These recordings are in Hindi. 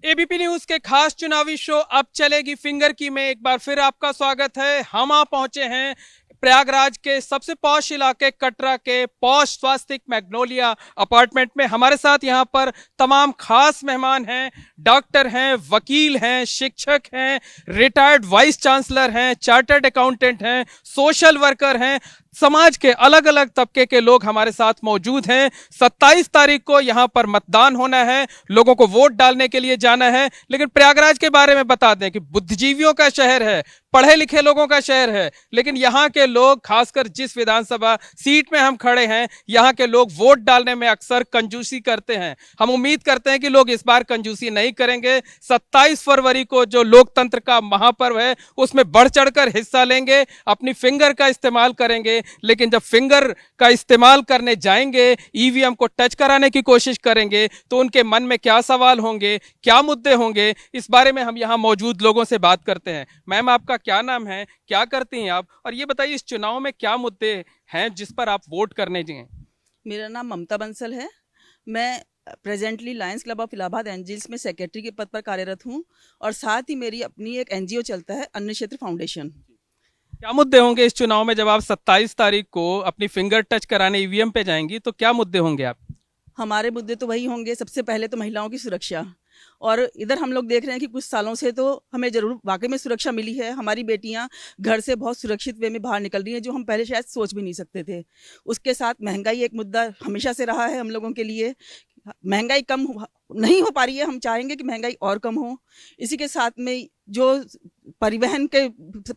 एबीपी न्यूज के खास चुनावी शो अब चलेगी फिंगर की में एक बार फिर आपका स्वागत है। हम आ पहुंचे हैं प्रयागराज के सबसे पॉश इलाके कटरा के पॉश स्वास्तिक मैग्नोलिया अपार्टमेंट में। हमारे साथ यहां पर तमाम खास मेहमान हैं, डॉक्टर हैं, वकील हैं, शिक्षक हैं, रिटायर्ड वाइस चांसलर हैं, चार्टर्ड अकाउंटेंट हैं, सोशल वर्कर हैं, समाज के अलग अलग तबके के लोग हमारे साथ मौजूद हैं। 27 तारीख को यहां पर मतदान होना है, लोगों को वोट डालने के लिए जाना है। लेकिन प्रयागराज के बारे में बता दें कि बुद्धिजीवियों का शहर है, पढ़े लिखे लोगों का शहर है, लेकिन यहाँ के लोग, खासकर जिस विधानसभा सीट में हम खड़े हैं, यहाँ के लोग वोट डालने में अक्सर कंजूसी करते हैं। हम उम्मीद करते हैं कि लोग इस बार कंजूसी नहीं करेंगे। 27 फरवरी को जो लोकतंत्र का महापर्व है उसमें बढ़ चढ़कर हिस्सा लेंगे, अपनी फिंगर का इस्तेमाल करेंगे। लेकिन जब फिंगर का इस्तेमाल करने जाएंगे, ईवीएम को टच कराने की कोशिश करेंगे, तो उनके मन में क्या सवाल होंगे, क्या मुद्दे होंगे, इस बारे में हम यहाँ मौजूद लोगों से बात करते हैं। मैम, आपका क्या नाम है, क्या करती हैं आप, और ये बताइए इस चुनाव में क्या मुद्दे हैं जिस पर आप वोट करने जाएं? मेरा नाम ममता बंसल है। मैं presently Lions club of Allahabad angels में सेक्रेटरी के पद पर कार्यरत हूं और साथ ही मेरी अपनी एक एनजीओ चलता है अन्न क्षेत्र फाउंडेशन। क्या मुद्दे होंगे इस चुनाव में जब आप 27 तारीख को अपनी फिंगर टच कराने ईवीएम पे जाएंगी, तो क्या मुद्दे होंगे आप? हमारे मुद्दे तो वही होंगे, सबसे पहले तो महिलाओं की सुरक्षा। और इधर हम लोग देख रहे हैं कि कुछ सालों से तो हमें ज़रूर वाकई में सुरक्षा मिली है। हमारी बेटियां घर से बहुत सुरक्षित वे में बाहर निकल रही हैं, जो हम पहले शायद सोच भी नहीं सकते थे। उसके साथ महंगाई एक मुद्दा हमेशा से रहा है हम लोगों के लिए। महंगाई नहीं हो पा रही है, हम चाहेंगे कि महंगाई और कम हो। इसी के साथ में जो परिवहन के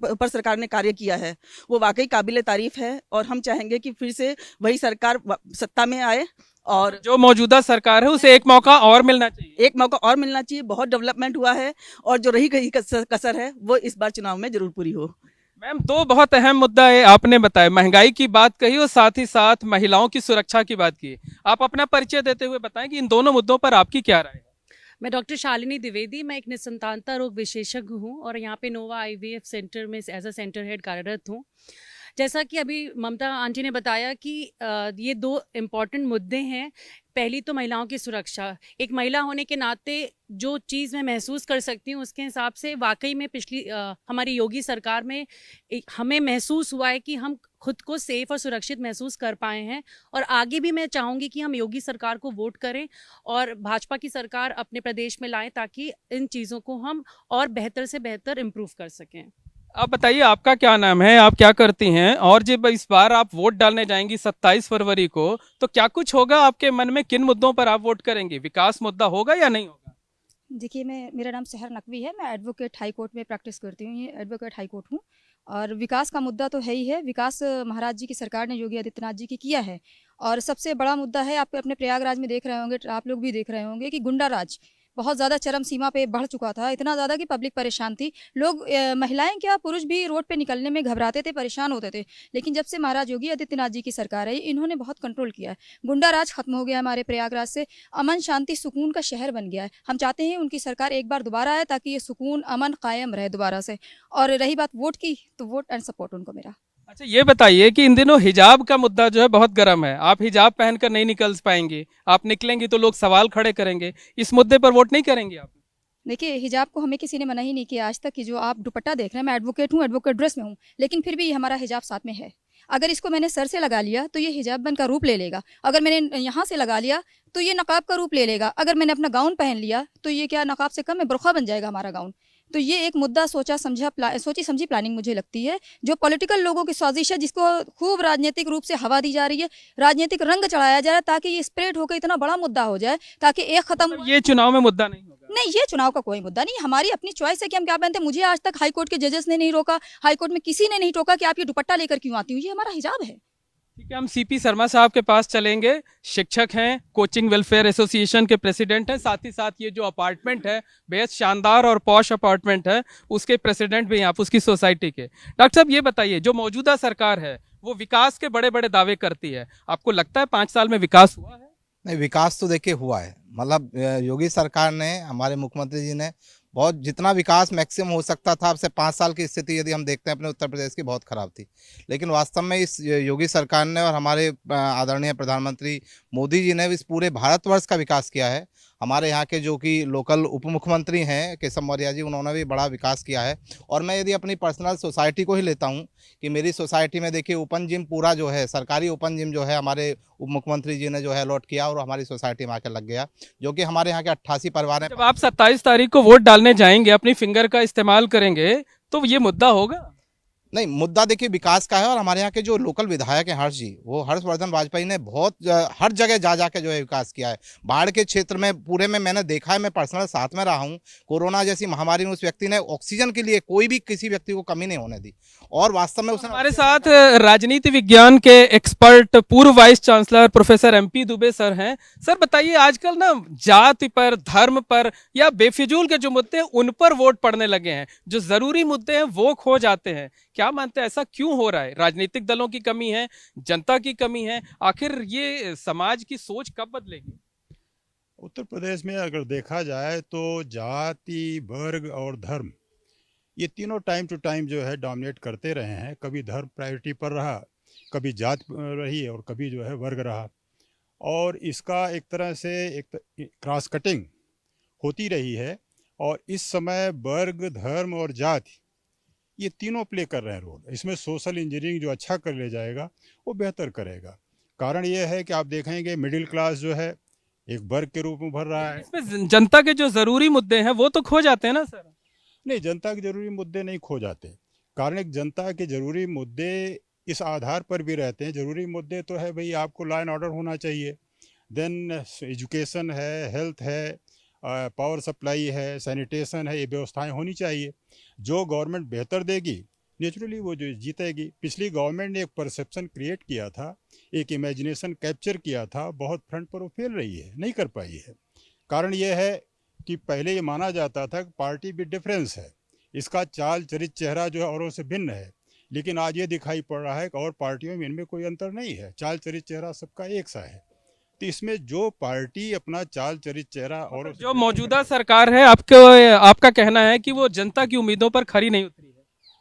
ऊपर सरकार ने कार्य किया है वो वाकई काबिल तारीफ है, और हम चाहेंगे कि फिर से वही सरकार सत्ता में आए और जो मौजूदा सरकार है उसे एक मौका और मिलना चाहिए। एक मौका और मिलना चाहिए। बहुत डेवलपमेंट हुआ है और जो रही गई कसर है वो इस बार चुनाव में जरूर पूरी हो। मैम, दो बहुत अहम मुद्दा है आपने बताया, महंगाई की बात कही और साथ ही साथ महिलाओं की सुरक्षा की बात की। आप अपना परिचय देते हुए बताएं कि इन दोनों मुद्दों पर आपकी क्या राय है? मैं डॉक्टर शालिनी द्विवेदी, मैं एक निसंतानता रोग विशेषज्ञ हूँ और यहाँ पे नोवा आईवीएफ सेंटर में एज अ सेंटर हेड कार्यरत हूँ। जैसा कि अभी ममता आंटी ने बताया कि ये दो इम्पॉर्टेंट मुद्दे हैं। पहली तो महिलाओं की सुरक्षा। एक महिला होने के नाते जो चीज़ मैं महसूस कर सकती हूँ उसके हिसाब से वाकई में पिछली हमारी योगी सरकार में हमें महसूस हुआ है कि हम खुद को सेफ और सुरक्षित महसूस कर पाए हैं। और आगे भी मैं चाहूँगी कि हम योगी सरकार को वोट करें और भाजपा की सरकार अपने प्रदेश में लाएं, ताकि इन चीज़ों को हम और बेहतर से बेहतर इम्प्रूव कर सकें। आप बताइए आपका क्या नाम है, आप क्या करती हैं, और जब इस बार आप वोट डालने जाएंगी 27 फरवरी को, तो क्या कुछ होगा आपके मन में, किन मुद्दों पर आप वोट करेंगे? विकास मुद्दा होगा या नहीं होगा? देखिए, मेरा नाम सहर नकवी है। मैं एडवोकेट हाई कोर्ट में प्रैक्टिस करती हूँ। ये एडवोकेट हाई कोर्ट हूँ। और विकास का मुद्दा तो है ही है। विकास महाराज जी की सरकार ने, योगी आदित्यनाथ जी की किया है। और सबसे बड़ा मुद्दा है, आप अपने प्रयागराज में देख रहे होंगे, आप लोग भी देख रहे होंगे कि गुंडा राज बहुत ज़्यादा चरम सीमा पे बढ़ चुका था। इतना ज़्यादा कि पब्लिक परेशान थी। लोग, महिलाएं क्या पुरुष भी रोड पे निकलने में घबराते थे, परेशान होते थे। लेकिन जब से महाराज योगी आदित्यनाथ जी की सरकार आई, इन्होंने बहुत कंट्रोल किया है। गुंडा राज खत्म हो गया हमारे प्रयागराज से। अमन शांति सुकून का शहर बन गया है। हम चाहते हैं उनकी सरकार एक बार दोबारा आए, ताकि ये सुकून अमन कायम रहे दोबारा से। और रही बात वोट की, तो वोट एंड सपोर्ट उनको मेरा। अच्छा, ये बताइए कि इन दिनों हिजाब का मुद्दा जो है बहुत गर्म है। आप हिजाब पहनकर नहीं निकल पाएंगे, आप निकलेंगी तो लोग सवाल खड़े करेंगे। इस मुद्दे पर वोट नहीं करेंगे आप? देखिए, हिजाब को हमें किसी ने मना ही नहीं किया आज तक। कि जो आप दुपट्टा देख रहे हैं, मैं एडवोकेट हूँ, एडवोकेट ड्रेस में हूँ, लेकिन फिर भी हमारा हिजाब साथ में है। अगर इसको मैंने सर से लगा लिया तो ये हिजाबन का रूप ले लेगा। अगर मैंने यहाँ से लगा लिया तो ये नकाब का रूप ले लेगा। अगर मैंने अपना गाउन पहन लिया तो ये क्या नकाब से कम है, बुर्का बन जाएगा हमारा गाउन। तो ये एक मुद्दा सोची समझी प्लानिंग मुझे लगती है, जो पॉलिटिकल लोगों की साजिश है, जिसको खूब राजनीतिक रूप से हवा दी जा रही है, राजनीतिक रंग चढ़ाया जा रहा है, ताकि ये स्प्रेड होकर इतना बड़ा मुद्दा हो जाए, ताकि एक खत्म। मतलब ये चुनाव में मुद्दा नहीं होगा? नहीं, ये चुनाव का कोई मुद्दा नहीं। हमारी अपनी चॉइस है कि हम क्या पहनते हैं। मुझे आज तक हाई कोर्ट के जजेस ने नहीं रोका, हाई कोर्ट में किसी ने नहीं टोका कि आप ये दुपट्टा लेकर क्यों आती हूँ। ये हमारा हिजाब है। ठीक है, हम सीपी शर्मा साहब के पास चलेंगे। शिक्षक हैं, कोचिंग वेलफेयर एसोसिएशन के प्रेसिडेंट हैं, साथ ही साथ ये जो अपार्टमेंट है बेहद शानदार और पॉश अपार्टमेंट है, उसके प्रेसिडेंट भी हैं आप, उसकी सोसाइटी के। डॉक्टर साहब, ये बताइए, जो मौजूदा सरकार है वो विकास के बड़े बड़े दावे करती है, आपको लगता है 5 साल में विकास हुआ है? नहीं, विकास तो देखिए हुआ है। मतलब योगी सरकार ने, हमारे मुख्यमंत्री जी ने बहुत, जितना विकास मैक्सिमम हो सकता था, अब से 5 साल की स्थिति यदि हम देखते हैं अपने उत्तर प्रदेश की, बहुत खराब थी। लेकिन वास्तव में इस योगी सरकार ने और हमारे आदरणीय प्रधानमंत्री मोदी जी ने इस पूरे भारतवर्ष का विकास किया है। हमारे यहाँ के जो कि लोकल उप मुख्यमंत्री हैं केशव मौर्य जी, उन्होंने भी बड़ा विकास किया है। और मैं यदि अपनी पर्सनल सोसाइटी को ही लेता हूँ कि मेरी सोसाइटी में देखिए ओपन जिम पूरा जो है सरकारी ओपन जिम जो है हमारे उप मुख्यमंत्री जी ने जो है अलॉट किया और हमारी सोसाइटी में आकर लग गया, जो कि हमारे यहाँ के 88 परिवार हैं। जब आप 27 तारीख को वोट डालने जाएंगे, अपनी फिंगर का इस्तेमाल करेंगे, तो ये मुद्दा होगा? नहीं, मुद्दा देखिए विकास का है। और हमारे यहाँ के जो लोकल विधायक हैं हर्ष जी, वो हर्षवर्धन वाजपेयी ने बहुत हर जगह जा जाके जो है विकास किया है। बाढ़ के क्षेत्र में पूरे में मैंने देखा है, मैं पर्सनल साथ में रहा हूँ। कोरोना जैसी महामारी में उस व्यक्ति ने ऑक्सीजन के लिए कोई भी किसी व्यक्ति को कमी नहीं होने दी और वास्तव में उसने हमारे साथ राजनीति विज्ञान के एक्सपर्ट पूर्व vice chancellor professor MP Dubey sir हैं। सर बताइए, आजकल ना जाति पर, धर्म पर या बेफिजूल के जो मुद्दे हैं उन पर वोट पड़ने लगे हैं, जो जरूरी मुद्दे हैं वो खो जाते हैं। क्या मानते हैं ऐसा क्यों हो रहा है? राजनीतिक दलों की कमी है, जनता की कमी है? आखिर ये समाज की सोच कब बदलेगी? उत्तर प्रदेश में अगर देखा जाए तो जाति, वर्ग और धर्म, ये तीनों टाइम टू टाइम जो है डोमिनेट करते रहे हैं। कभी धर्म प्रायोरिटी पर रहा, कभी जात रही और कभी जो है वर्ग रहा। और इसका एक तरह से एक क्रॉस कटिंग होती रही है। और इस समय वर्ग, धर्म और जाति ये तीनों प्ले कर रहे हैं रोल। इसमें सोशल इंजीनियरिंग जो अच्छा कर ले जाएगा वो बेहतर करेगा। कारण ये है कि आप देखेंगे मिडिल क्लास जो है एक वर्ग के रूप में भर रहा है। इसमें जनता के जो जरूरी मुद्दे हैं वो तो खो जाते हैं ना सर? नहीं, जनता के जरूरी मुद्दे नहीं खो जाते। कारण एक जनता के जरूरी मुद्दे इस आधार पर भी रहते हैं। जरूरी मुद्दे तो है भाई, आपको लॉ एंड ऑर्डर होना चाहिए, देन एजुकेशन है, हेल्थ है, पावर सप्लाई है, सैनिटेशन है, ये व्यवस्थाएं होनी चाहिए। जो गवर्नमेंट बेहतर देगी नेचुरली वो जो जीतेगी। पिछली गवर्नमेंट ने एक परसेप्शन क्रिएट किया था, एक इमेजिनेशन कैप्चर किया था, बहुत फ्रंट पर वो फेल रही है, नहीं कर पाई है। कारण ये है कि पहले ये माना जाता था कि पार्टी भी डिफरेंस है, इसका चाल चरित्र चेहरा जो है औरों से भिन्न है। लेकिन आज ये दिखाई पड़ रहा है कि और पार्टियों में इनमें कोई अंतर नहीं है, चाल चरित्र चेहरा सबका एक सा है। तो इसमें जो पार्टी अपना चाल चरित्र चेहरा और जो मौजूदा सरकार है, आपका कहना है कि वो जनता की उम्मीदों पर खरी नहीं उतरी है?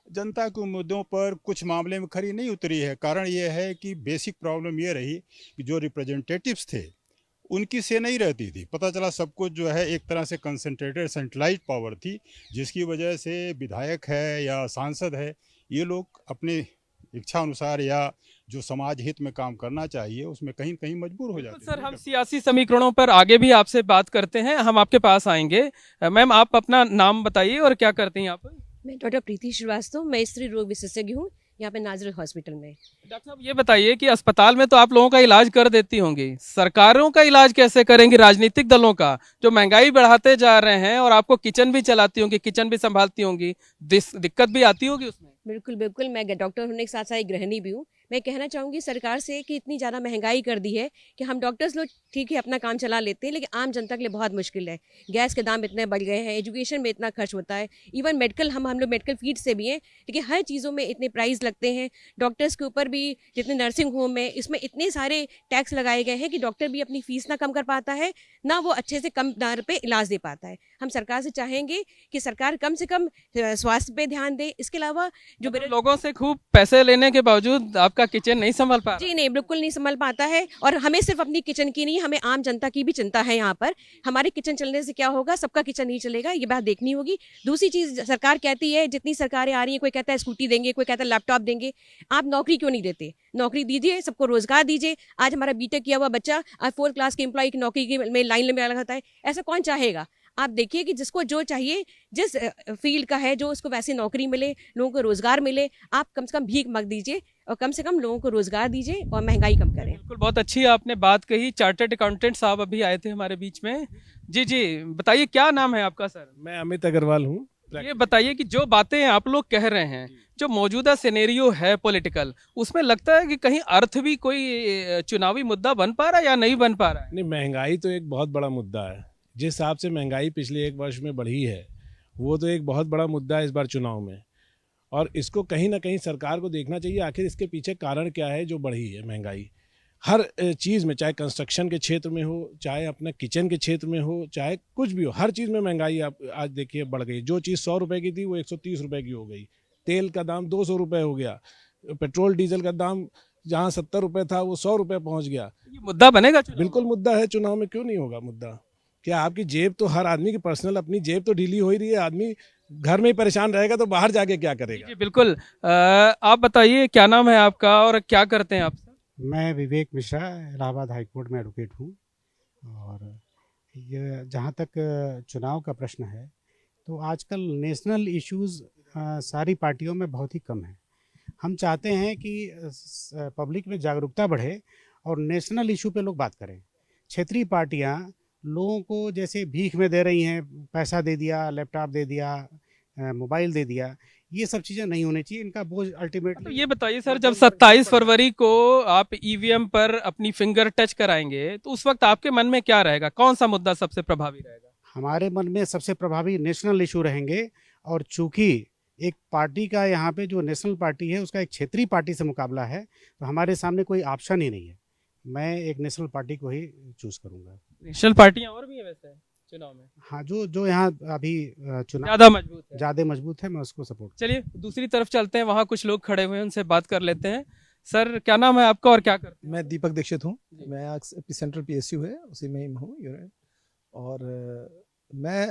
जनता के मुद्दों पर कुछ मामले में खरी नहीं उतरी है। कारण ये है कि बेसिक प्रॉब्लम ये रही कि जो रिप्रेजेंटेटिव्स थे उनकी से नहीं रहती थी। पता चला सब कुछ जो है एक तरह से कंसंट्रेटेड सेंट्रलाइज पावर थी, जिसकी वजह से विधायक है या सांसद है, ये लोग अपनी इच्छा अनुसार या जो समाज हित में काम करना चाहिए उसमें कहीं कहीं मजबूर हो जाते हैं। सर, हम सियासी समीकरणों पर आगे भी आपसे बात करते हैं, हम आपके पास आएंगे। मैम, आप अपना नाम बताइए और क्या करती हैं आप? मैं डॉक्टर प्रीति श्रीवास्तव, मैं स्त्री रोग विशेषज्ञ हूँ यहाँ पे नाजर हॉस्पिटल में। डॉक्टर साहब, ये बताइए कि अस्पताल में तो आप लोगों का इलाज कर देती होंगी, सरकारों का इलाज कैसे करेंगी? राजनीतिक दलों का जो महंगाई बढ़ाते जा रहे हैं और आपको किचन भी चलाती होंगी, किचन भी संभालती होंगी, दिक्कत भी आती होगी उसमें? बिल्कुल बिल्कुल, मैं डॉक्टर होने के साथ साथ एक गृहिणी भी हूँ। मैं कहना चाहूँगी सरकार से कि इतनी ज़्यादा महंगाई कर दी है कि हम डॉक्टर्स लोग ठीक है अपना काम चला लेते हैं, लेकिन आम जनता के लिए बहुत मुश्किल है। गैस के दाम इतने बढ़ गए हैं, एजुकेशन में इतना खर्च होता है, इवन मेडिकल हम लोग मेडिकल फील्ड से भी हैं, लेकिन हर चीज़ों में इतने प्राइस लगते हैं। डॉक्टर्स के ऊपर भी जितने नर्सिंग होम है इसमें इतने सारे टैक्स लगाए गए हैं कि डॉक्टर भी अपनी फीस ना कम कर पाता है, ना वो अच्छे से कम दर पे इलाज दे पाता है। हम सरकार से चाहेंगे कि सरकार कम से कम स्वास्थ्य पे ध्यान दे। इसके अलावा जो लोगों से खूब पैसे लेने के बावजूद आपका किचन नहीं संभल पा रहा? जी नहीं, बिल्कुल नहीं संभल पाता है। और हमें सिर्फ अपनी किचन की नहीं, हमें आम जनता की भी चिंता है। यहाँ पर हमारे किचन चलने से क्या होगा, सबका किचन नहीं चलेगा, ये बात देखनी होगी। दूसरी चीज़, सरकार कहती है जितनी सरकारें आ रही हैं, कोई कहता है स्कूटी देंगे, कोई कहता है लैपटॉप देंगे। आप नौकरी क्यों नहीं देते? नौकरी दीजिए, सबको रोजगार दीजिए। आज हमारा बीटेक किया हुआ बच्चा आज 4th क्लास के एम्प्लॉय की नौकरी में लाइन में लगा होता है, ऐसा कौन चाहेगा? आप देखिए कि जिसको जो चाहिए, जिस फील्ड का है, जो उसको वैसे नौकरी मिले, लोगों को रोजगार मिले। आप कम से कम भीख मत दीजिए और कम से कम लोगों को रोजगार दीजिए और महंगाई कम करें। बिल्कुल, बहुत अच्छी आपने बात कही। चार्टर्ड अकाउंटेंट साहब अभी आए थे हमारे बीच में। जी जी, बताइए क्या नाम है आपका? सर, मैं अमित अग्रवाल हूँ। ये बताइए कि जो बातें आप लोग कह रहे हैं, जो मौजूदा सिनेरियो है पॉलिटिकल, उसमें लगता है कि कहीं अर्थ भी कोई चुनावी मुद्दा बन पा रहा है या नहीं बन पा रहा है? नहीं, महंगाई तो एक बहुत बड़ा मुद्दा है। जिस हिसाब से महंगाई पिछले 1 वर्ष में बढ़ी है, वो तो एक बहुत बड़ा मुद्दा है इस बार चुनाव में। और इसको कहीं ना कहीं सरकार को देखना चाहिए, आखिर इसके पीछे कारण क्या है जो बढ़ी है महंगाई। हर चीज़ में, चाहे कंस्ट्रक्शन के क्षेत्र में हो, चाहे अपने किचन के क्षेत्र में हो, चाहे कुछ भी हो, हर चीज़ में महंगाई आप आज देखिए बढ़ गई। जो चीज़ 100 रुपये की थी वो 130 रुपये की हो गई। तेल का दाम 200 रुपये हो गया। पेट्रोल डीजल का दाम जहाँ 70 रुपये था वो 100 रुपये पहुँच गया। ये मुद्दा बनेगा? बिल्कुल मुद्दा है, चुनाव में क्यों नहीं होगा मुद्दा। क्या आपकी जेब तो हर आदमी की पर्सनल अपनी जेब तो ढीली हो ही रही है। आदमी घर में ही परेशान रहेगा तो बाहर जाके क्या करेगा। जी बिल्कुल। आप बताइए क्या नाम है आपका और क्या करते हैं आप सर? मैं विवेक मिश्रा इलाहाबाद हाई कोर्ट में एडवोकेट हूँ। और ये जहाँ तक चुनाव का प्रश्न है तो आजकल नेशनल इश्यूज़ सारी पार्टियों में बहुत ही कम है। हम चाहते हैं कि पब्लिक में जागरूकता बढ़े और नेशनल इशू पे लोग बात करें। क्षेत्रीय पार्टियाँ लोगों को जैसे भीख में दे रही हैं, पैसा दे दिया, लैपटॉप दे दिया, मोबाइल दे दिया, ये सब चीज़ें नहीं होनी चाहिए। इनका बोझ तो अल्टीमेटली ये बताइए सर, जब 27 फरवरी को आप ईवीएम पर अपनी फिंगर टच कराएंगे तो उस वक्त आपके मन में क्या रहेगा? कौन सा मुद्दा सबसे प्रभावी रहेगा? हमारे मन में सबसे प्रभावी नेशनल इशू रहेंगे। और चूंकि एक पार्टी का यहाँ पे जो नेशनल पार्टी है उसका एक क्षेत्रीय पार्टी से मुकाबला है तो हमारे सामने कोई ऑप्शन ही नहीं है। मैं एक नेशनल पार्टी को ही चूज करूंगा। नेशनल पार्टियां और भी है वैसे चुनाव में? हाँ, जो जो यहाँ अभी चुनाव ज्यादा मजबूत है। ज़्यादा मजबूत है, मैं उसको सपोर्ट। चलिए दूसरी तरफ चलते हैं, वहाँ कुछ लोग खड़े हुए हैं, उनसे बात कर लेते हैं। सर क्या नाम है आपका और क्या करते हैं? मैं दीपक दीक्षित हूँ। जी। मैं सेंट्रल पीएसयू है उसी में ही हूँ यूनिट। और मैं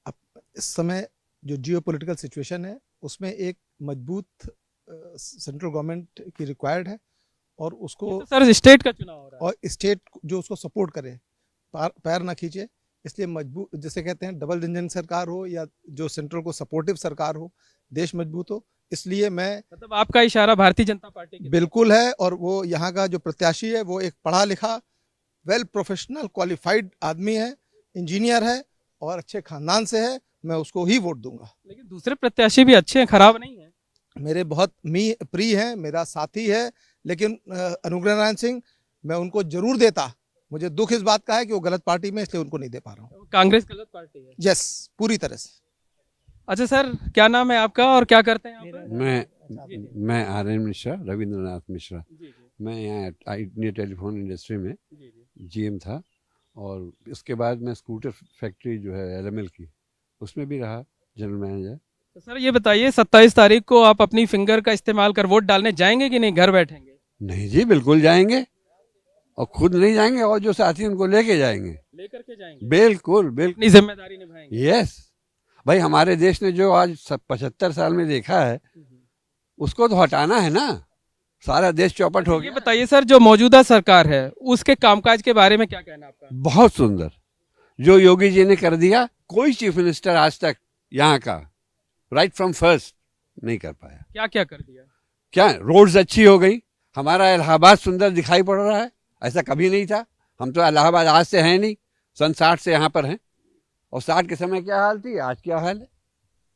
अब इस समय जो जियो पोलिटिकल सिचुएशन है उसमें एक मजबूत सेंट्रल गवर्नमेंट की रिक्वायर्ड है और उसको तो सर स्टेट का चुनाव हो रहा है और स्टेट जो उसको सपोर्ट करे, पैर ना खींचे। इसलिए मजबूत, जैसे कहते हैं डबल इंजन सरकार हो या जो सेंट्रल को सपोर्टिव सरकार हो, देश मजबूत हो। इसलिए मैं मतलब आपका इशारा भारतीय जनता पार्टी की बिल्कुल है। और वो यहाँ का जो प्रत्याशी है वो एक पढ़ा लिखा, वेल प्रोफेशनल, क्वालिफाइड आदमी है, इंजीनियर है और अच्छे खानदान से है। मैं उसको ही वोट दूंगा। लेकिन दूसरे प्रत्याशी भी अच्छे हैं, खराब नहीं है। मेरे बहुत प्रिय हैं, मेरा साथी है, लेकिन अनुग्रह नारायण सिंह मैं उनको जरूर देता। मुझे दुख इस बात का है कि वो गलत पार्टी में, इसलिए उनको नहीं दे पा रहा हूँ। कांग्रेस गलत पार्टी है? यस, पूरी तरह से। अच्छा सर क्या नाम है आपका और क्या करते हैं आप? मैं आर्यन मिश्रा, रविंद्रनाथ मिश्रा। जी, जी, मैं यहाँ इंडिया टेलीफोन इंडस्ट्री में जी, जी। जीएम था और इसके बाद मैं स्कूटर फैक्ट्री जो है एलएमएल की उसमें भी रहा जनरल मैनेजर। तो सर ये बताइए 27 तारीख को आप अपनी फिंगर का इस्तेमाल कर वोट डालने जाएंगे कि नहीं, घर बैठेंगे? नहीं जी, बिल्कुल जाएंगे और खुद नहीं जाएंगे और जो साथी उनको लेके जाएंगे। लेकर के जाएंगे? बिल्कुल बिल्कुल, अपनी जिम्मेदारी निभाएंगे। यस भाई, हमारे देश ने जो आज 75 साल में देखा है उसको तो हटाना है ना। सारा देश चौपट हो ये गया। बताइए सर, जो मौजूदा सरकार है उसके कामकाज के बारे में क्या कहना है आपका? बहुत सुंदर जो योगी जी ने कर दिया, कोई चीफ मिनिस्टर आज तक यहाँ का राइट फ्रॉम फर्स्ट नहीं कर पाया। क्या क्या कर दिया? क्या रोड्स अच्छी हो गई, हमारा इलाहाबाद सुंदर दिखाई पड़ रहा है, ऐसा कभी नहीं था। हम तो इलाहाबाद आज से हैं नहीं, सन 60 से यहाँ पर हैं। और 60 के समय क्या हाल थी, आज क्या हाल है।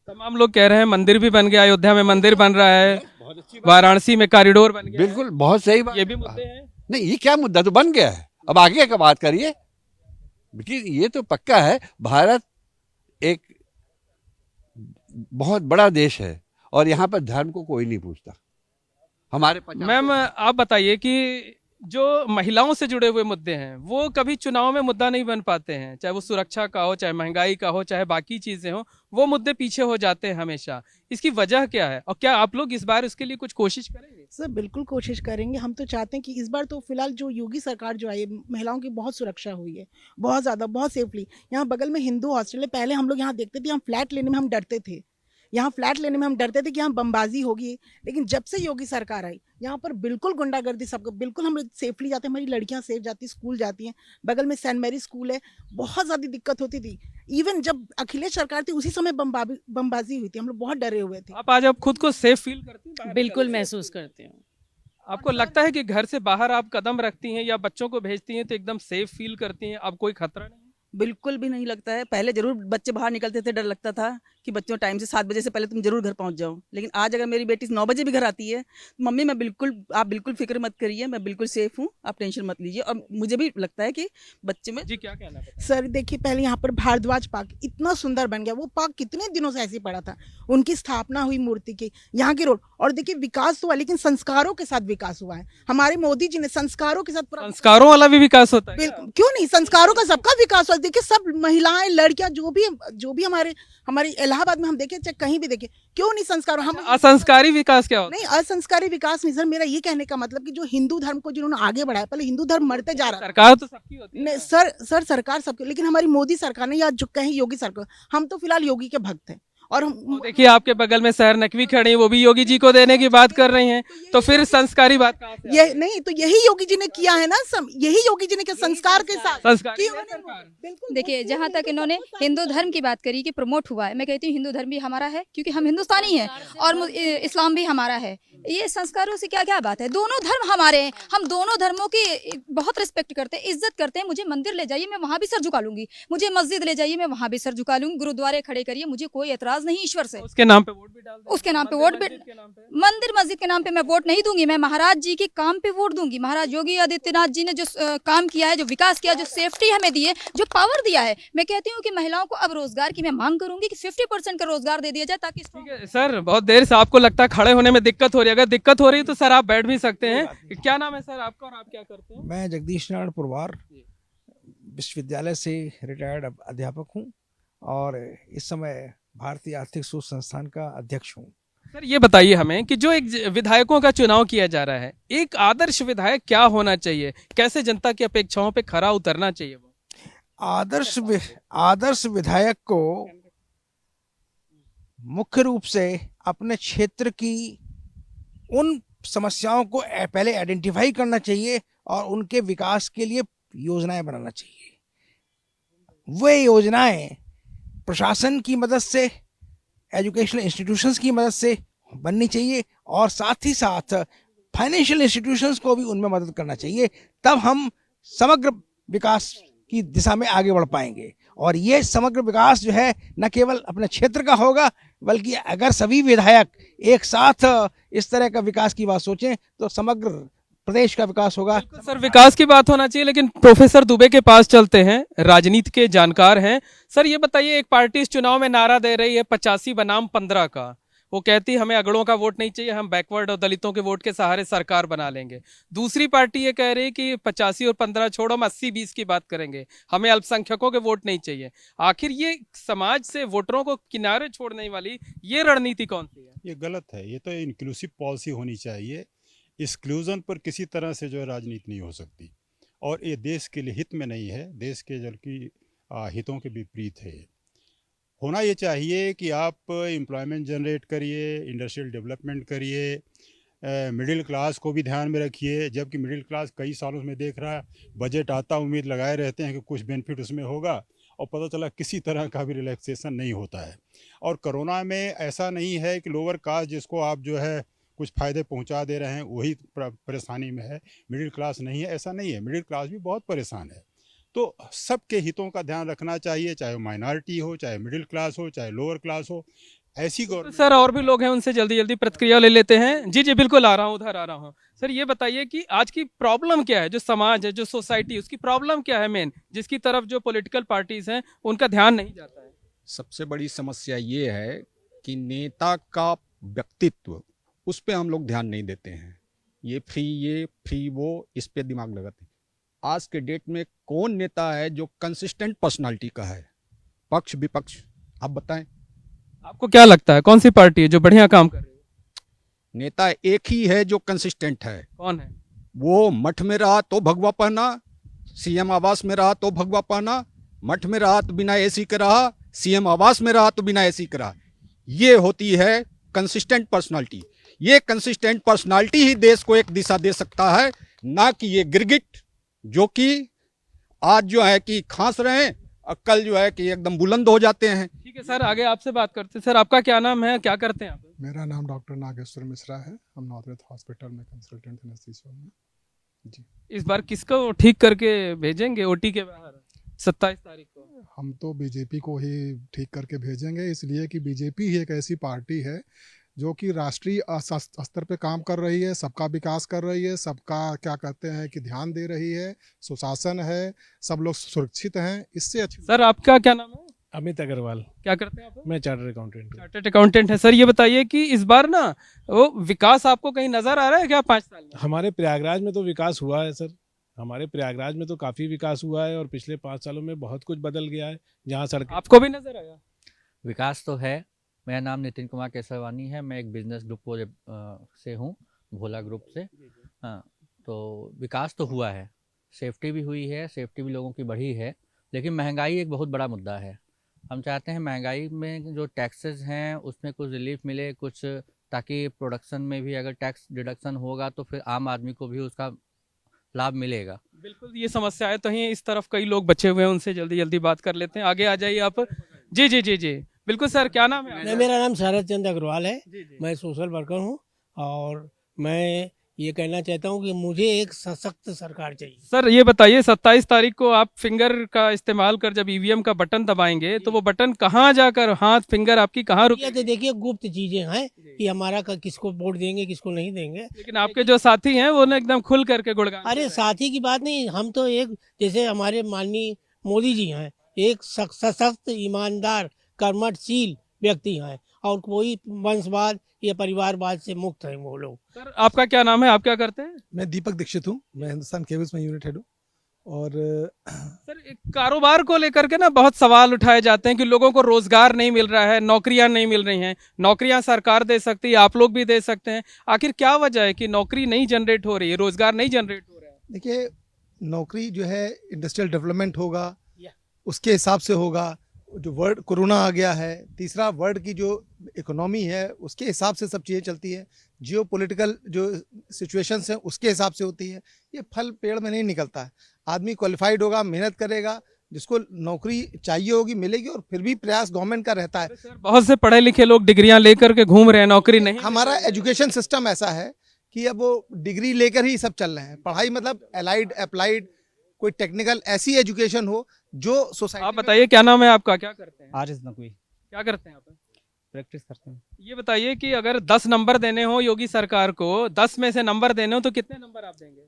तमाम लोग कह रहे हैं मंदिर भी बन गया, अयोध्या में मंदिर बन रहा है, वाराणसी में कॉरिडोर बन गया। बिल्कुल, बहुत सही बात। ये भी मुद्दे हैं। नहीं, ये क्या मुद्दा तो बन गया है, अब आगे का बात करिए। ये तो पक्का है, भारत एक बहुत बड़ा देश है और यहाँ पर धर्म को कोई नहीं पूछता। हमारे मैम आप बताइए कि जो महिलाओं से जुड़े हुए मुद्दे हैं वो कभी चुनाव में मुद्दा नहीं बन पाते हैं, चाहे वो सुरक्षा का हो, चाहे महंगाई का हो, चाहे बाकी चीजें हो, वो मुद्दे पीछे हो जाते हैं हमेशा। इसकी वजह क्या है और क्या आप लोग इस बार उसके लिए कुछ कोशिश करेंगे? सर बिल्कुल कोशिश करेंगे। हम तो चाहते हैं कि इस बार तो फिलहाल जो योगी सरकार जो आई है, महिलाओं की बहुत सुरक्षा हुई है, बहुत ज़्यादा, बहुत सेफली। यहाँ बगल में हिंदू हॉस्टल है, पहले हम लोग यहाँ देखते थे, हम फ्लैट लेने में हम डरते थे, यहाँ फ्लैट लेने में हम डरते थे कि यहाँ बमबाजी होगी। लेकिन जब से योगी सरकार आई यहाँ पर बिल्कुल गुंडागर्दी, सबको बिल्कुल हम लोग सेफली जाते हैं, हमारी लड़कियाँ सेफ जाती, स्कूल जाती हैं। बगल में सेंट मैरी स्कूल है, बहुत ज़्यादा दिक्कत होती थी। इवन जब अखिलेश सरकार थी उसी समय बमबाजी हुई थी, हम लोग बहुत डरे हुए थे। आप आज आप खुद को सेफ फील करती हैं? बिल्कुल महसूस करती हूँ। आपको लगता है कि घर से बाहर आप कदम रखती हैं या बच्चों को भेजती हैं तो एकदम सेफ फील करती हैं, अब कोई खतरा नहीं? बिल्कुल भी नहीं लगता है। पहले जरूर बच्चे बाहर निकलते थे, डर लगता था कि बच्चों टाइम से 7 बजे से पहले तुम जरूर घर पहुंच जाओ। लेकिन आज अगर मेरी बेटी 9 बजे भी घर आती है, मम्मी आप बिल्कुल फिक्र मत करिए, मैं बिल्कुल सेफ हूँ, आप टेंशन मत लीजिए। और मुझे भी लगता है कि बच्चे में जी क्या कहना है? सर देखिए, पहले यहाँ पर भारद्वाज पार्क इतना सुंदर बन गया, वो पार्क कितने दिनों से ऐसे ही पड़ा था, उनकी स्थापना हुई मूर्ति की, यहाँ के रोड। और देखिए विकास हुआ, लेकिन संस्कारों के साथ विकास हुआ है। हमारे मोदी जी ने संस्कारों के साथ संस्कारों वाला भी विकास होता है? बिल्कुल, क्यों नहीं, संस्कारों का सबका विकास हुआ। देखिए सब महिलाएं लड़कियां जो भी हमारे इलाहाबाद में हम देखें चाहे कहीं भी देखें, क्यों नहीं संस्कार हम असंस्कारी विकास क्या होता नहीं असंस्कारी विकास नहीं सर, मेरा ये कहने का मतलब कि जो हिंदू धर्म को जिन्होंने आगे बढ़ाया, पहले हिंदू धर्म मरते जा है? रहा था। सरकार तो सबकी होती है नहीं सर सरकार सबके, लेकिन हमारी मोदी सरकार ने या जो कहें योगी सरकार, हम तो फिलहाल योगी के भक्त हैं। और तो हम देखिए आपके बगल में शहर नकवी खड़ी है, वो भी योगी जी को देने की बात कर रही हैं, तो फिर संस्कारी बात कहाँ से आ ये गई? नहीं तो यही योगी जी ने किया है ना, यही योगी जी ने किया संस्कार के साथ संस्कारी कि है उन्हें- सरकार। बिल्कुल देखिए जहाँ तक इन्होंने हिंदू धर्म की बात करी कि प्रमोट हुआ है, मैं कहती हूँ हिंदू धर्म भी हमारा है क्योंकि हम हिंदुस्तानी हैं, और इस्लाम भी हमारा है। ये संस्कारों से क्या क्या बात है, दोनों धर्म हमारे हैं, हम दोनों धर्मों की बहुत रिस्पेक्ट करते हैं, इज्जत करते हैं। मुझे मंदिर ले जाइए मैं वहाँ भी सर झुका लूंगी, मुझे मस्जिद ले जाइए मैं वहाँ भी सर झुका लूंगी, गुरुद्वारे खड़े करिए, मुझे कोई एतराज नहीं ईश्वर से। उसके नाम पे वोट भी डाल दें। उसके नाम पे मंदिर वोट भी, मस्जिद के नाम पे। मंदिर मस्जिद के नाम पे मैं वोट नहीं दूंगी, मैं महाराज जी के काम पे वोट दूंगी। महाराज योगी आदित्यनाथ जी ने जो काम किया है, जो विकास किया, जो सेफ्टी हमें दी है, जो पावर दिया है, मैं कहती हूँ कि महिलाओं को अब रोजगार की मैं मांग करूंगी कि 50% का रोजगार दे दिया जाए ताकि ठीक है सर, बहुत देर से आपको लगता है खड़े होने में दिक्कत हो रही है, अगर दिक्कत हो रही है तो सर आप बैठ भी सकते हैं। क्या नाम है सर आपका और आप क्या करते हैं? मैं जगदीश नारायण पुरवार विश्वविद्यालय से रिटायर्ड अध्यापक हूं और इस समय भारतीय आर्थिक शोध संस्थान का अध्यक्ष हूं। सर ये बताइए हमें कि जो एक विधायकों का चुनाव किया जा रहा है, एक आदर्श विधायक क्या होना चाहिए, कैसे जनता की अपेक्षाओं पे खरा उतरना चाहिए वो? आदर्श विधायक को मुख्य रूप से अपने क्षेत्र की उन समस्याओं को पहले आइडेंटिफाई करना चाहिए और उनके विकास के लिए योजनाएं बनाना चाहिए। वे योजनाएं प्रशासन की मदद से, एजुकेशनल इंस्टीट्यूशंस की मदद से बननी चाहिए और साथ ही साथ फाइनेंशियल इंस्टीट्यूशंस को भी उनमें मदद करना चाहिए, तब हम समग्र विकास की दिशा में आगे बढ़ पाएंगे। और ये समग्र विकास जो है न केवल अपने क्षेत्र का होगा, बल्कि अगर सभी विधायक एक साथ इस तरह का विकास की बात सोचें तो समग्र प्रदेश का विकास होगा। सर विकास की बात होना चाहिए, लेकिन प्रोफेसर दुबे के पास चलते हैं, राजनीति के जानकार हैं। सर ये बताइए, एक पार्टी इस चुनाव में नारा दे रही है 85 बनाम 15 का, वो कहती है हमें अगड़ों का वोट नहीं चाहिए, हम बैकवर्ड और दलितों के वोट के सहारे सरकार बना लेंगे। दूसरी पार्टी ये कह रही है कि 85 और 15 छोड़ो, हम 80-20 की बात करेंगे, हमें अल्पसंख्यकों के वोट नहीं चाहिए। आखिर ये समाज से वोटरों को किनारे छोड़ने वाली ये रणनीति कौन सी है? ये गलत है। ये तो इंक्लूसिव पॉलिसी होनी चाहिए। एक्सक्लूजन पर किसी तरह से जो है राजनीति नहीं हो सकती, और ये देश के लिए हित में नहीं है, देश के जबकि हितों के विपरीत है। होना ये चाहिए कि आप एम्प्लॉयमेंट जनरेट करिए, इंडस्ट्रियल डेवलपमेंट करिए, मिडिल क्लास को भी ध्यान में रखिए, जबकि मिडिल क्लास कई सालों में देख रहा है बजट आता, उम्मीद लगाए रहते हैं कि कुछ बेनिफिट उसमें होगा, और पता चला किसी तरह का भी रिलैक्सेशन नहीं होता है। और कोरोना में ऐसा नहीं है कि लोअर कास्ट जिसको आप जो है कुछ फ़ायदे पहुंचा दे रहे हैं वही परेशानी में है, मिडिल क्लास नहीं है, ऐसा नहीं है। मिडिल क्लास भी बहुत परेशान है। तो सबके हितों का ध्यान रखना चाहिए, चाहे वो माइनॉरिटी हो, चाहे मिडिल क्लास हो, चाहे लोअर क्लास हो। ऐसी गवर्नमेंट। सर और भी लोग हैं, उनसे जल्दी जल्दी प्रतिक्रिया ले लेते हैं। जी जी बिल्कुल, आ रहा हूँ, उधर आ रहा हूँ। सर ये बताइए कि आज की प्रॉब्लम क्या है, जो समाज है, जो सोसाइटी, उसकी प्रॉब्लम क्या है मेन, जिसकी तरफ जो पॉलिटिकल पार्टीज हैं उनका ध्यान नहीं जाता है? सबसे बड़ी समस्या ये है कि नेता का व्यक्तित्व, उस पर हम लोग ध्यान नहीं देते हैं। ये फ्री वो, इस पे दिमाग लगाते हैं। आज के डेट में कौन नेता है जो कंसिस्टेंट पर्सनालिटी का है, पक्ष विपक्ष, आप बताएं। आपको क्या लगता है कौन सी पार्टी है जो बढ़िया काम कर रही है? नेता एक ही है जो कंसिस्टेंट है। कौन है? वो मठ में रहा तो भगवा पहना, सीएम आवास में रहा तो भगवा पहना, मठ में रहा तो बिना एसी के रहा, सीएम आवास में रहा तो बिना एसी के रहा। ये होती है कंसिस्टेंट पर्सनालिटी। ये कंसिस्टेंट पर्सनालिटी ही देश को एक दिशा दे सकता है, ना कि ये गिरगिट जो कि आज जो है कि खांस रहे हैं, कल जो है कि एकदम बुलंद हो जाते हैं। ठीक है सर, आगे आपसे बात करते हैं। सर आपका क्या नाम है, क्या करते हैं आप? मेरा नाम डॉक्टर नागेश्वर मिश्रा है, हम नॉर्थ वेस्ट हॉस्पिटल में कंसल्टेंट एनेस्थीसिया में। जी, इस बार किसको ठीक करके भेजेंगे ओटी के बाहर 27 तारीख को? हम तो बीजेपी को ही ठीक करके भेजेंगे, इसलिए कि बीजेपी ही एक ऐसी पार्टी है जो कि राष्ट्रीय स्तर पे काम कर रही है, सबका विकास कर रही है, सबका क्या कहते हैं कि ध्यान दे रही है, सुशासन है, सब लोग सुरक्षित हैं। इससे अच्छी। सर आपका क्या नाम है? अमित अग्रवाल। क्या करते हैं आप? मैं चार्टर्ड अकाउंटेंट हूँ। चार्टर्ड अकाउंटेंट है। सर ये बताइए कि इस बार ना वो विकास आपको कहीं नजर आ रहा है क्या 5 साल में? हमारे प्रयागराज में तो विकास हुआ है सर। हमारे प्रयागराज में तो काफ़ी विकास हुआ है और पिछले 5 सालों में बहुत कुछ बदल गया है। जहाँ सड़कें आपको भी नजर आया? विकास तो है। मेरा नाम नितिन कुमार केसरवानी है। मैं एक बिजनेस ग्रुप से हूँ, भोला ग्रुप से। हाँ, तो विकास तो हुआ है, सेफ्टी भी हुई है, सेफ्टी भी लोगों की बढ़ी है, लेकिन महंगाई एक बहुत बड़ा मुद्दा है। हम चाहते हैं महंगाई में जो टैक्सेस हैं उसमें कुछ रिलीफ मिले, कुछ, ताकि प्रोडक्शन में भी अगर टैक्स डिडक्शन होगा तो फिर आम आदमी को भी उसका लाभ मिलेगा। बिल्कुल, ये समस्याएं तो हैं। इस तरफ कई लोग बचे हुए हैं, उनसे जल्दी जल्दी बात कर लेते हैं। आगे आ जाइए आप। जी जी जी जी, बिल्कुल सर, क्या नाम है आपका? मेरा नाम शरद चंद्र अग्रवाल है। जी जी। मैं सोशल वर्कर हूँ और मैं ये कहना चाहता हूँ कि मुझे एक सशक्त सरकार चाहिए। सर ये बताइए, 27 तारीख को आप फिंगर का इस्तेमाल कर जब ईवीएम का बटन दबाएंगे तो वो बटन कहाँ जाकर हाथ फिंगर आपकी कहाँ ये रुकेगी? तो देखिए गुप्त चीजें हैं कि हमारा किसको वोट देंगे किसको नहीं देंगे। लेकिन आपके जो साथी हैं वो ना एकदम खुल करके गुणगान अरे साथी की बात नहीं, हम तो एक जैसे हमारे माननीय मोदी जी हैं, एक सशक्त ईमानदार कर्मठशील व्यक्ति हैं और कोई वंशवाद या परिवारवाद से मुक्त है वो लोग। सर आपका क्या नाम है, आप क्या करते हैं? मैं दीपक दीक्षित हूँ, मैं हिंदुस्तान केबल्स में यूनिट हेड हूँ। और सर एक कारोबार को लेकर के ना बहुत सवाल उठाए जाते हैं कि लोगों को रोजगार नहीं मिल रहा है, नौकरियां नहीं मिल रही हैं। नौकरियां सरकार दे सकती है, आप लोग भी दे सकते हैं। आखिर क्या वजह है कि नौकरी नहीं जनरेट हो रही है, रोजगार नहीं जनरेट हो रहा है? देखिए, नौकरी जो है इंडस्ट्रियल डेवलपमेंट होगा, उसके हिसाब से होगा। जो वर्ल्ड कोरोना आ गया है, तीसरा वर्ल्ड की जो इकोनॉमी है उसके हिसाब से सब चीज़ें चलती है। जियो पॉलिटिकल जो सिचुएशंस हैं उसके हिसाब से होती है। ये फल पेड़ में नहीं निकलता है। आदमी क्वालिफाइड होगा, मेहनत करेगा, जिसको नौकरी चाहिए होगी मिलेगी, और फिर भी प्रयास गवर्नमेंट का रहता है। बहुत से पढ़े लिखे लोग डिग्रियां लेकर के घूम रहे हैं, नौकरी नहीं। हमारा एजुकेशन सिस्टम ऐसा है कि अब वो डिग्री लेकर ही सब चल रहे हैं। पढ़ाई मतलब एलाइड, अप्लाइड, कोई टेक्निकल ऐसी एजुकेशन हो जो सोसाइटी। आप बताइए क्या नाम है आपका, क्या करते हैं? आरिस नकवी। क्या करते हैं आप? प्रैक्टिस करते हैं। ये बताइए कि अगर 10 नंबर देने हो योगी सरकार को, 10 में से नंबर देने हो तो कितने नंबर आप देंगे?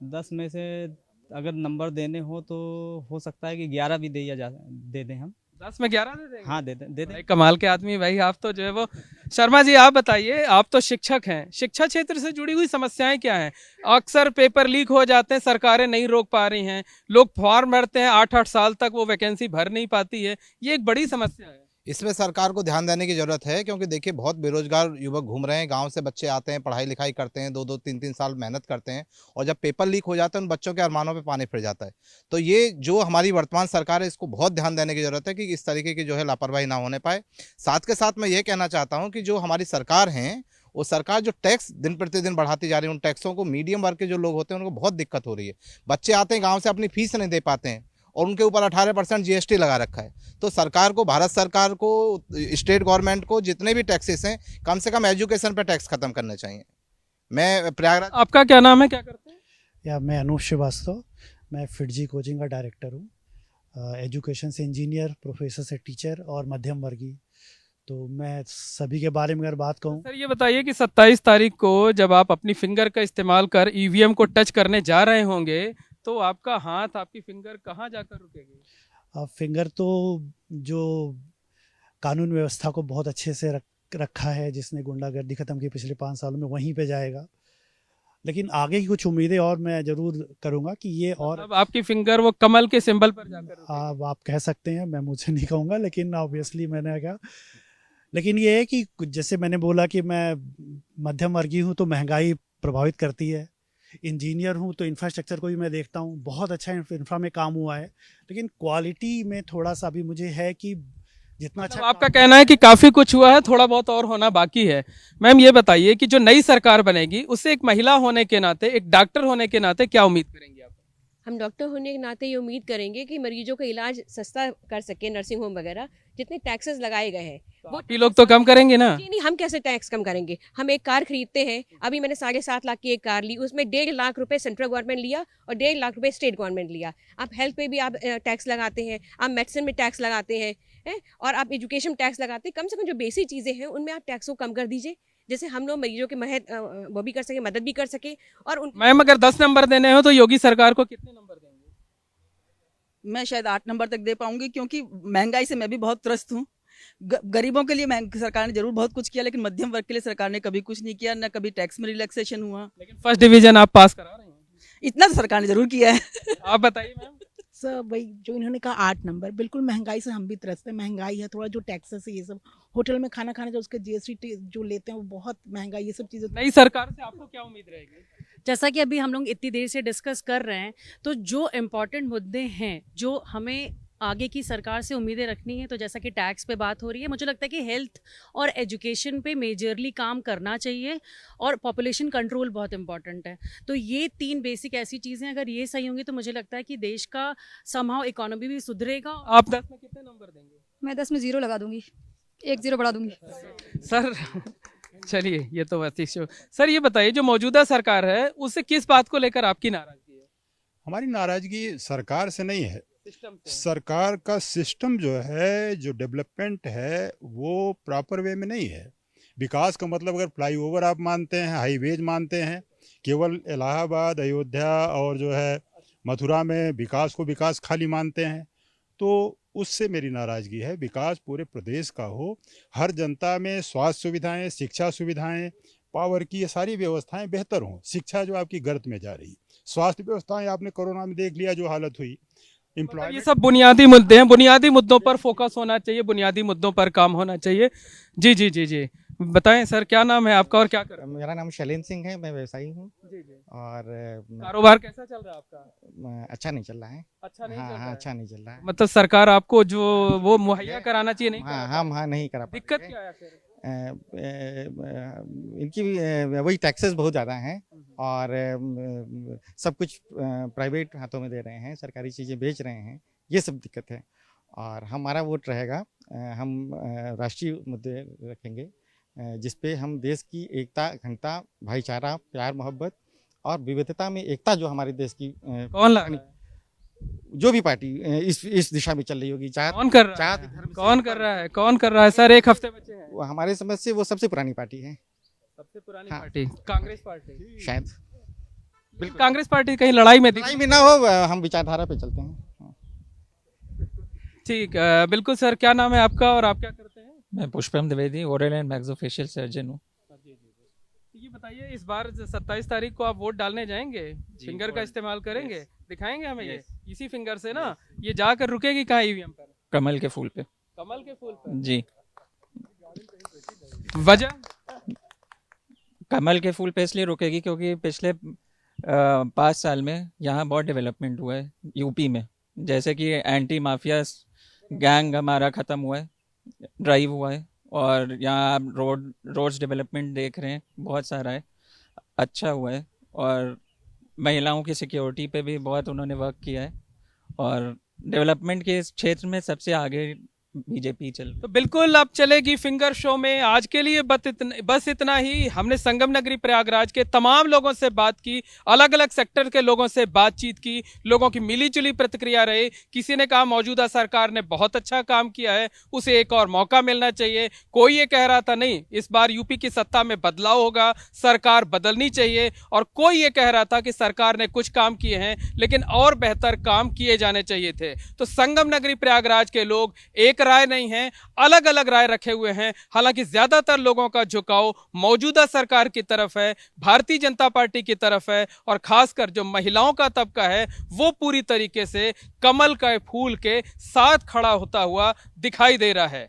10 में से अगर नंबर देने हो तो हो सकता है कि 11 भी दे दें हम। 10 में 11 दे देंगे? हाँ दे दें भाई कमाल के आदमी भाई आप तो जो है वो। शर्मा जी आप बताइए, आप तो शिक्षक हैं, शिक्षा क्षेत्र से जुड़ी हुई समस्याएं क्या हैं? अक्सर पेपर लीक हो जाते हैं, सरकारें नहीं रोक पा रही हैं, लोग फॉर्म भरते हैं 8-8 साल तक वो वैकेंसी भर नहीं पाती है। ये एक बड़ी समस्या है। इसमें सरकार को ध्यान देने की ज़रूरत है, क्योंकि देखिए बहुत बेरोजगार युवक घूम रहे हैं। गांव से बच्चे आते हैं, पढ़ाई लिखाई करते हैं, 2-2, 3-3 साल मेहनत करते हैं, और जब पेपर लीक हो जाता है उन बच्चों के अरमानों पे पानी फिर जाता है। तो ये जो हमारी वर्तमान सरकार है इसको बहुत ध्यान देने की ज़रूरत है कि इस तरीके की जो है लापरवाही ना होने पाए। साथ के साथ मैं ये कहना चाहता हूँ कि जो हमारी सरकार हैं वो सरकार जो टैक्स दिन प्रतिदिन बढ़ाती जा रही है, उन टैक्सों को मीडियम वर्ग के जो लोग होते हैं उनको बहुत दिक्कत हो रही है। बच्चे आते हैं गाँव से, अपनी फीस नहीं दे पाते हैं और उनके ऊपर 18% GST लगा रखा है। तो सरकार को, भारत सरकार को, स्टेट गवर्नमेंट को जितने भी टैक्सेस हैं कम से कम एजुकेशन पे टैक्स खत्म करने चाहिए। मैं प्रयागराज। आपका क्या नाम है, क्या करते हैं? या मैं अनूप श्रीवास्तव, मैं फिटजी कोचिंग का डायरेक्टर हूँ। एजुकेशन से इंजीनियर, प्रोफेसर से टीचर और मध्यम वर्गीय। तो मैं सभी के बारे में अगर बात कहूँ। सर ये बताइए कि 27 तारीख को जब आप अपनी फिंगर का इस्तेमाल कर ईवीएम को टच करने जा रहे होंगे तो आपका हाथ, आपकी फिंगर कहाँ जाकर रुकेगी? फिंगर तो जो कानून व्यवस्था को बहुत अच्छे से रखा है, जिसने गुंडागर्दी खत्म की पिछले 5 सालों में, वहीं पे जाएगा। लेकिन आगे की कुछ उम्मीदें और मैं जरूर करूंगा कि ये और अब आपकी फिंगर वो कमल के सिंबल पर जाकर आप कह सकते हैं, मैं मुझे नहीं कहूँगा, लेकिन ऑब्वियसली मैंने कहा। लेकिन ये है कि जैसे मैंने बोला कि मैं मध्यम वर्गीय हूँ तो महंगाई प्रभावित करती है। इंजीनियर हूँ तो इंफ्रास्ट्रक्चर को भी मैं देखता हूँ, बहुत अच्छा इंफ्रा में काम हुआ है, लेकिन क्वालिटी में थोड़ा सा भी मुझे है कि जितना अच्छा। आपका कहना है कि काफी कुछ हुआ है, थोड़ा बहुत और होना बाकी है। मैम ये बताइए कि जो नई सरकार बनेगी उससे एक महिला होने के नाते, एक डॉक्टर होने के नाते क्या उम्मीद करेंगी आप? हम डॉक्टर होने के नाते ये उम्मीद करेंगे कि मरीजों का इलाज सस्ता कर सके, नर्सिंग होम वगैरह जितने टैक्सेस लगाए गए हैं वो लोग तो कम करेंगे ना। नहीं, हम कैसे टैक्स कम करेंगे? हम एक कार खरीदते हैं, अभी मैंने 7.5 लाख की एक कार ली, उसमें 1.5 लाख रुपए सेंट्रल गवर्नमेंट लिया और 1.5 लाख रुपए स्टेट गवर्नमेंट लिया। आप हेल्थ पे भी आप टैक्स लगाते हैं, आप मेडिसिन में टैक्स लगाते हैं, और आप एजुकेशन टैक्स लगाते हैं। कम से कम जो बेसिक चीज़ें हैं उनमें आप टैक्स को कम कर दीजिए, जैसे हम लोग मरीजों के वो भी कर सके, मदद भी कर सके। और मैम अगर 10 नंबर देने हो तो योगी सरकार को कितने नंबर देंगे? मैं शायद 8 नंबर तक दे पाऊंगी, क्योंकि महंगाई से मैं भी बहुत त्रस्त हूँ। गरीबों के लिए सरकार ने जरूर बहुत कुछ किया, लेकिन मध्यम वर्ग के लिए सरकार ने कभी कुछ नहीं किया, न कभी टैक्स में रिलैक्सेशन हुआ। लेकिन फर्स्ट डिवीजन आप पास करा रहे हैं। इतना तो सरकार ने जरूर किया है। आप बताइए मैम। सर वही जो इन्होंने कहा 8 नंबर, बिल्कुल महंगाई से हम भी त्रस्त हैं। महंगाई है, थोड़ा जो टैक्सेस है ये सब, होटल में खाना खाने जो उसके जीएसटी जो लेते हैं वो बहुत महंगा, ये सब चीज़ें। नई सरकार से आपको क्या उम्मीद रहेगी? जैसा कि अभी हम लोग इतनी देर से डिस्कस कर रहे हैं, तो जो इम्पोर्टेंट मुद्दे हैं जो हमें आगे की सरकार से उम्मीदें रखनी है, तो जैसा कि टैक्स पे बात हो रही है, मुझे लगता है कि हेल्थ और एजुकेशन पे मेजरली काम करना चाहिए, और पॉपुलेशन कंट्रोल बहुत इंपॉर्टेंट है। तो ये 3 बेसिक ऐसी चीज़ें अगर ये सही होंगी तो मुझे लगता है कि देश का समहाउ इकोनॉमी भी सुधरेगा। आप 10 में कितने नंबर देंगे? मैं 10 में 0 लगा दूंगी, 1 0 बढ़ा दूंगी। सर चलिए, ये तो बात ही। सर ये बताइए, जो मौजूदा सरकार है उससे किस बात को लेकर आपकी नाराजगी है? हमारी नाराजगी सरकार से नहीं है, सिस्टम से। सरकार का सिस्टम जो है, जो डेवलपमेंट है वो प्रॉपर वे में नहीं है। विकास का मतलब अगर फ्लाईओवर आप मानते हैं, हाईवेज मानते हैं, केवल इलाहाबाद, अयोध्या और जो है मथुरा में विकास को विकास खाली मानते हैं, तो उससे मेरी नाराज़गी है। विकास पूरे प्रदेश का हो, हर जनता में स्वास्थ्य सुविधाएं, शिक्षा सुविधाएं, पावर की ये सारी व्यवस्थाएं बेहतर हों। शिक्षा जो आपकी गर्त में जा रही, स्वास्थ्य व्यवस्थाएं आपने कोरोना में देख लिया जो हालत हुई। मतलब ये सब बुनियादी मुद्दे हैं, बुनियादी मुद्दों पर फोकस होना चाहिए, बुनियादी मुद्दों पर काम होना चाहिए। जी जी जी जी, बताएं सर, क्या नाम है आपका और क्या कर रहे हैं? मेरा नाम शैलेंद्र सिंह है, मैं व्यवसायी हूँ। जी जी। और कारोबार कैसा चल रहा है आपका? अच्छा नहीं चल रहा है। अच्छा नहीं हाँ चल रहा हाँ, है। अच्छा नहीं चल रहा है। मतलब सरकार आपको जो वो मुहैया कराना चाहिए नहीं हाँ करा हाँ, नहीं करा पा दिक्कत रही क्या है फिर? इनकी भी वही टैक्सेस बहुत ज़्यादा हैं, और सब कुछ प्राइवेट हाथों में दे रहे हैं, सरकारी चीज़ें बेच रहे हैं, ये सब दिक्कत है। और हमारा वोट रहेगा, हम राष्ट्रीय मुद्दे रखेंगे, जिस पे हम देश की एकता, अखंडता, भाईचारा, प्यार, मोहब्बत और विविधता में एकता जो हमारे देश की कौन ला रहा है? जो भी पार्टी इस दिशा में चल रही होगी, कौन कर रहा है? कौन कर रहा है? कौन कर रहा है सर? 1 हफ्ते बचे हैं। वो हमारे समझ से वो सबसे पुरानी पार्टी है। सबसे पुरानी हाँ। पार्टी कांग्रेस पार्टी शायद। बिल्कुल, कांग्रेस पार्टी कहीं लड़ाई में लड़ाई में ना हो, हम विचारधारा पे चलते हैं। ठीक, बिल्कुल सर, क्या नाम है आपका और आप क्या करते हैं? मैं पुष्पम द्विवेदी, ओरल एंड मैक्सोफेशियल सर्जन हूँ। ये बताइए, इस बार 27 तारीख को आप वोट डालने जाएंगे, फिंगर का इस्तेमाल करेंगे? दिखाएंगे हमें ये इसी फिंगर से ना, ये जाकर रुकेगी कहाँ ईवीएम पर? कमल के फूल पे। कमल के फूल पर? जी। वजह? कमल के फूल पे इसलिए रुकेगी क्योंकि पिछले 5 साल में यहाँ बहुत डेवलपमेंट हुआ है यूपी में, जैसे कि एंटी माफिया गैंग हमारा ख़त्म हुआ है, ड्राइव हुआ है, और यहाँ आप रोड्स डेवलपमेंट देख रहे हैं, बहुत सारा है, अच्छा हुआ है, और महिलाओं की सिक्योरिटी पे भी बहुत उन्होंने वर्क किया है, और डेवलपमेंट के इस क्षेत्र में सबसे आगे बीजेपी चल। तो बिल्कुल अब चलेगी फिंगर शो में। आज के लिए बस इतना ही। हमने संगम नगरी प्रयागराज के तमाम लोगों से बात की, अलग अलग सेक्टर के लोगों से बातचीत की, लोगों की मिली जुली प्रतिक्रिया रही। किसी ने कहा मौजूदा सरकार ने बहुत अच्छा काम किया है, उसे एक और मौका मिलना चाहिए। कोई ये कह रहा था नहीं, इस बार यूपी की सत्ता में बदलाव होगा, सरकार बदलनी चाहिए, और कोई ये कह रहा था कि सरकार ने कुछ काम किए हैं लेकिन और बेहतर काम किए जाने चाहिए थे। तो संगम नगरी प्रयागराज के लोग एक राय नहीं है, अलग अलग राय रखे हुए हैं। हालांकि ज्यादातर लोगों का झुकाव मौजूदा सरकार की तरफ है, भारतीय जनता पार्टी की तरफ है, और खासकर जो महिलाओं का तबका है वो पूरी तरीके से कमल के फूल के साथ खड़ा होता हुआ दिखाई दे रहा है।